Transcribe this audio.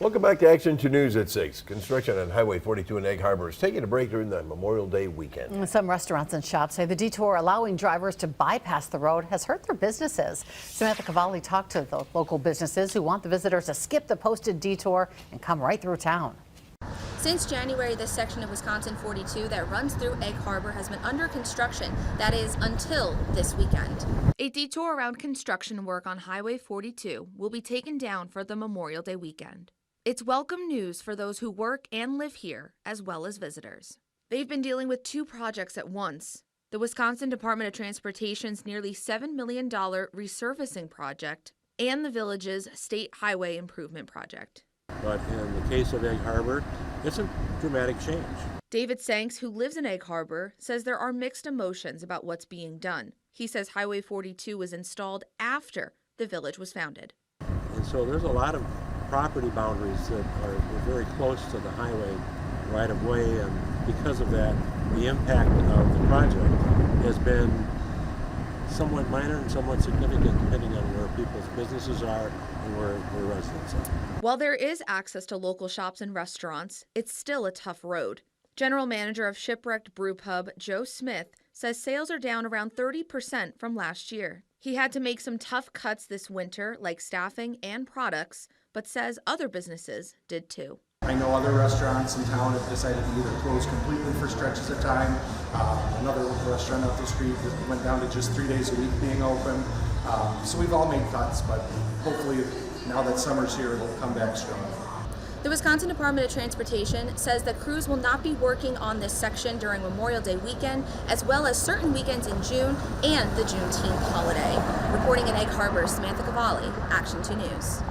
Welcome back to Action 2 News at 6. Construction on Highway 42 in Egg Harbor is taking a break during the Memorial Day weekend. Some restaurants and shops say the detour allowing drivers to bypass the road has hurt their businesses. Samantha Cavalli talked to the local businesses who want the visitors to skip the posted detour and come right through town. Since January, this section of Wisconsin 42 that runs through Egg Harbor has been under construction. That is until this weekend. A detour around construction work on Highway 42 will be taken down for the Memorial Day weekend. It's welcome news for those who work and live here, as well as visitors. They've been dealing with two projects at once. The Wisconsin Department of Transportation's nearly $7 million resurfacing project and the village's state highway improvement project. But in the case of Egg Harbor, it's a dramatic change. David Sanks, who lives in Egg Harbor, says there are mixed emotions about what's being done. He says Highway 42 was installed after the village was founded. And so there's a lot of property boundaries that are very close to the highway right of way, and because of that, the impact of the project has been somewhat minor and somewhat significant depending on where people's businesses are and where residents are. While there is access to local shops and restaurants, it's still a tough road. General Manager of Shipwrecked Brew Pub, Joe Smith, says sales are down around 30% from last year. He had to make some tough cuts this winter, like staffing and products, but says other businesses did too. I know other restaurants in town have decided to either close completely for stretches of time. Another restaurant up the street went down to just 3 days a week being open. So we've all made cuts, but hopefully now that summer's here, it'll come back strong. The Wisconsin Department of Transportation says that crews will not be working on this section during Memorial Day weekend, as well as certain weekends in June and the Juneteenth holiday. Reporting in Egg Harbor, Samantha Cavalli, Action 2 News.